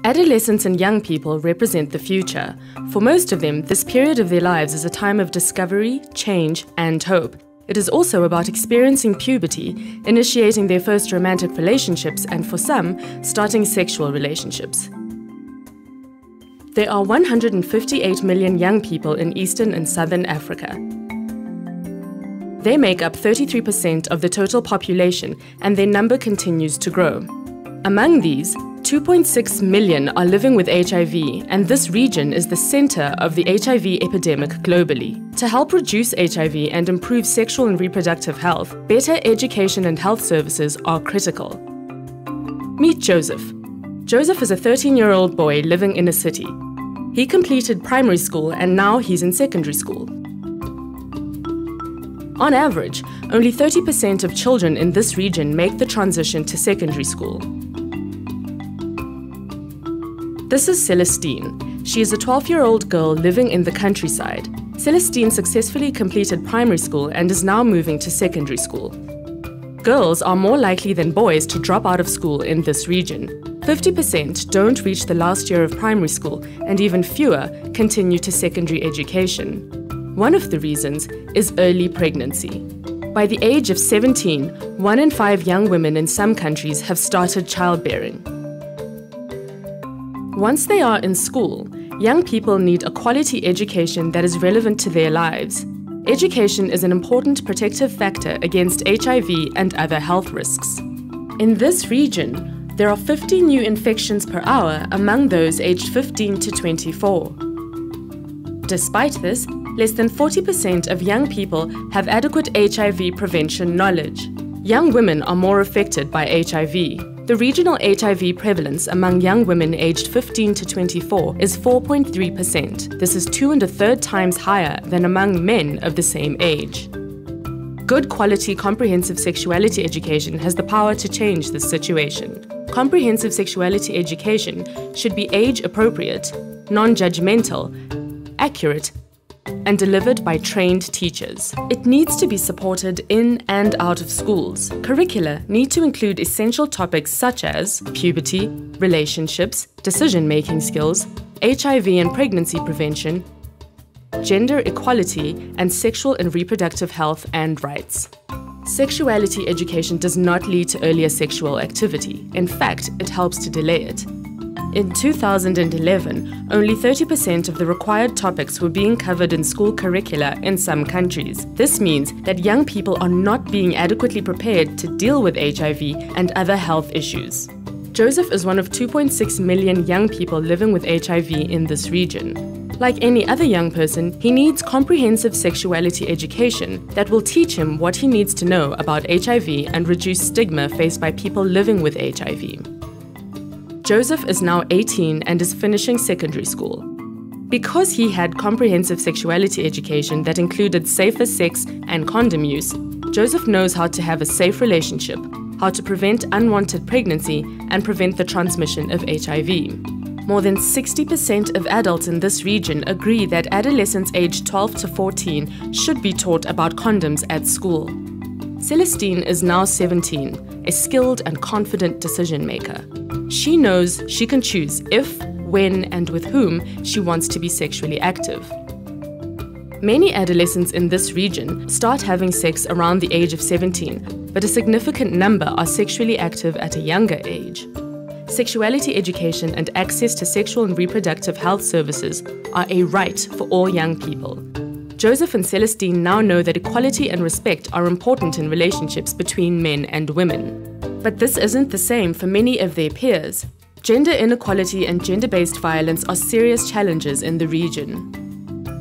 Adolescents and young people represent the future. For most of them, this period of their lives is a time of discovery, change, and hope. It is also about experiencing puberty, initiating their first romantic relationships, and for some, starting sexual relationships. There are 158 million young people in Eastern and Southern Africa. They make up 33% of the total population, and their number continues to grow. Among these, 2.6 million are living with HIV, and this region is the center of the HIV epidemic globally. To help reduce HIV and improve sexual and reproductive health, better education and health services are critical. Meet Joseph. Joseph is a 13-year-old boy living in a city. He completed primary school and now he's in secondary school. On average, only 30% of children in this region make the transition to secondary school. This is Celestine. She is a 12-year-old girl living in the countryside. Celestine successfully completed primary school and is now moving to secondary school. Girls are more likely than boys to drop out of school in this region. 50% don't reach the last year of primary school, and even fewer continue to secondary education. One of the reasons is early pregnancy. By the age of 17, 1 in 5 young women in some countries have started childbearing. Once they are in school, young people need a quality education that is relevant to their lives. Education is an important protective factor against HIV and other health risks. In this region, there are 50 new infections per hour among those aged 15 to 24. Despite this, less than 40% of young people have adequate HIV prevention knowledge. Young women are more affected by HIV. The regional HIV prevalence among young women aged 15 to 24 is 4.3%. This is 2 1/3 times higher than among men of the same age. Good quality comprehensive sexuality education has the power to change this situation. Comprehensive sexuality education should be age-appropriate, non-judgmental, accurate, and delivered by trained teachers. It needs to be supported in and out of schools. Curricula need to include essential topics such as puberty, relationships, decision-making skills, HIV and pregnancy prevention, gender equality, and sexual and reproductive health and rights. Sexuality education does not lead to earlier sexual activity. In fact, it helps to delay it. In 2011, only 30% of the required topics were being covered in school curricula in some countries. This means that young people are not being adequately prepared to deal with HIV and other health issues. Joseph is one of 2.6 million young people living with HIV in this region. Like any other young person, he needs comprehensive sexuality education that will teach him what he needs to know about HIV and reduce stigma faced by people living with HIV. Joseph is now 18 and is finishing secondary school. Because he had comprehensive sexuality education that included safer sex and condom use, Joseph knows how to have a safe relationship, how to prevent unwanted pregnancy, and prevent the transmission of HIV. More than 60% of adults in this region agree that adolescents aged 12 to 14 should be taught about condoms at school. Celestine is now 17, a skilled and confident decision maker. She knows she can choose if, when, and with whom she wants to be sexually active. Many adolescents in this region start having sex around the age of 17, but a significant number are sexually active at a younger age. Sexuality education and access to sexual and reproductive health services are a right for all young people. Joseph and Celestine now know that equality and respect are important in relationships between men and women. But this isn't the same for many of their peers. Gender inequality and gender-based violence are serious challenges in the region.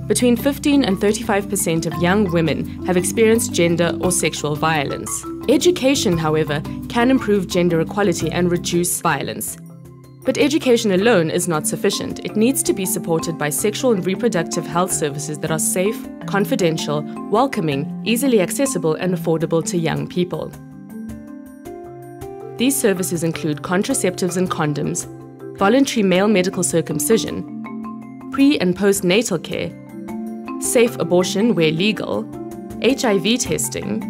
Between 15 and 35% of young women have experienced gender or sexual violence. Education, however, can improve gender equality and reduce violence. But education alone is not sufficient. It needs to be supported by sexual and reproductive health services that are safe, confidential, welcoming, easily accessible, and affordable to young people. These services include contraceptives and condoms, voluntary male medical circumcision, pre- and postnatal care, safe abortion where legal, HIV testing,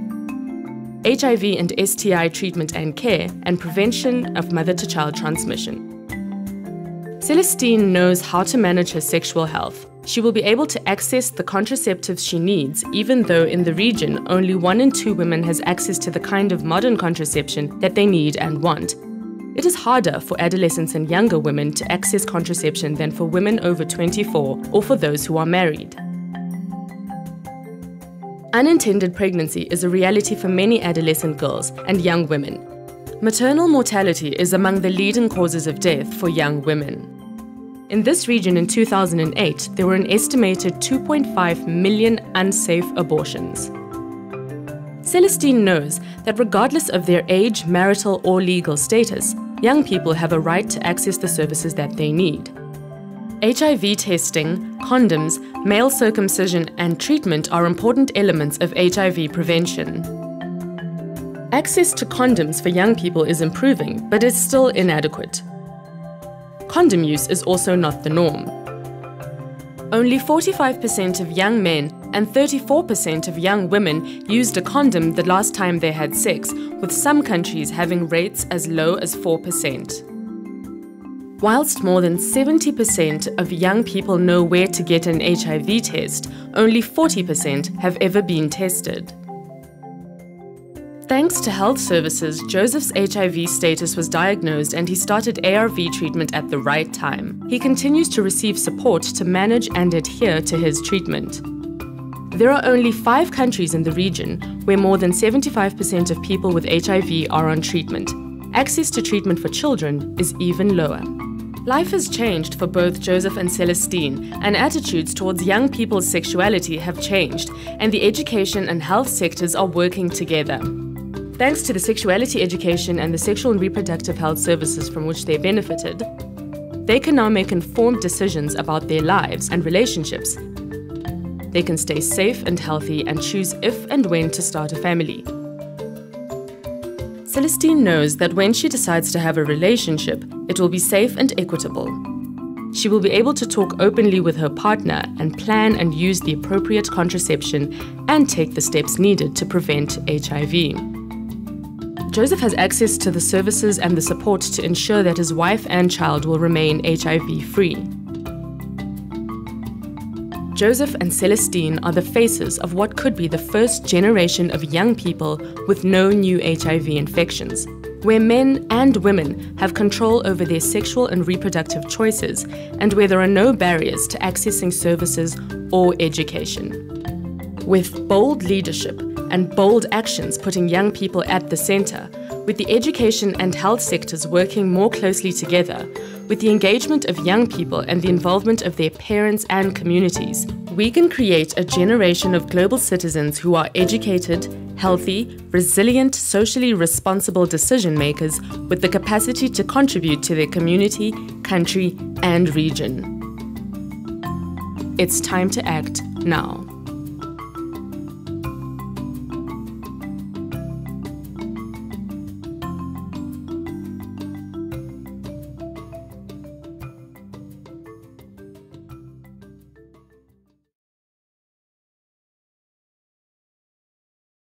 HIV and STI treatment and care, and prevention of mother-to-child transmission. Celestine knows how to manage her sexual health. She will be able to access the contraceptives she needs, even though in the region only 1 in 2 women has access to the kind of modern contraception that they need and want. It is harder for adolescents and younger women to access contraception than for women over 24 or for those who are married. Unintended pregnancy is a reality for many adolescent girls and young women. Maternal mortality is among the leading causes of death for young women. In this region in 2008, there were an estimated 2.5 million unsafe abortions. Celestine knows that regardless of their age, marital or legal status, young people have a right to access the services that they need. HIV testing, condoms, male circumcision and treatment are important elements of HIV prevention. Access to condoms for young people is improving, but is still inadequate. Condom use is also not the norm. Only 45% of young men and 34% of young women used a condom the last time they had sex, with some countries having rates as low as 4%. Whilst more than 70% of young people know where to get an HIV test, only 40% have ever been tested. Thanks to health services, Joseph's HIV status was diagnosed and he started ARV treatment at the right time. He continues to receive support to manage and adhere to his treatment. There are only 5 countries in the region where more than 75% of people with HIV are on treatment. Access to treatment for children is even lower. Life has changed for both Joseph and Celestine, and attitudes towards young people's sexuality have changed, and the education and health sectors are working together. Thanks to the sexuality education and the sexual and reproductive health services from which they benefited, they can now make informed decisions about their lives and relationships. They can stay safe and healthy and choose if and when to start a family. Celestine knows that when she decides to have a relationship, it will be safe and equitable. She will be able to talk openly with her partner and plan and use the appropriate contraception and take the steps needed to prevent HIV. Joseph has access to the services and the support to ensure that his wife and child will remain HIV-free. Joseph and Celestine are the faces of what could be the first generation of young people with no new HIV infections, where men and women have control over their sexual and reproductive choices, and where there are no barriers to accessing services or education. With bold leadership and bold actions putting young people at the center, with the education and health sectors working more closely together, with the engagement of young people and the involvement of their parents and communities, we can create a generation of global citizens who are educated, healthy, resilient, socially responsible decision makers with the capacity to contribute to their community, country, and region. It's time to act now.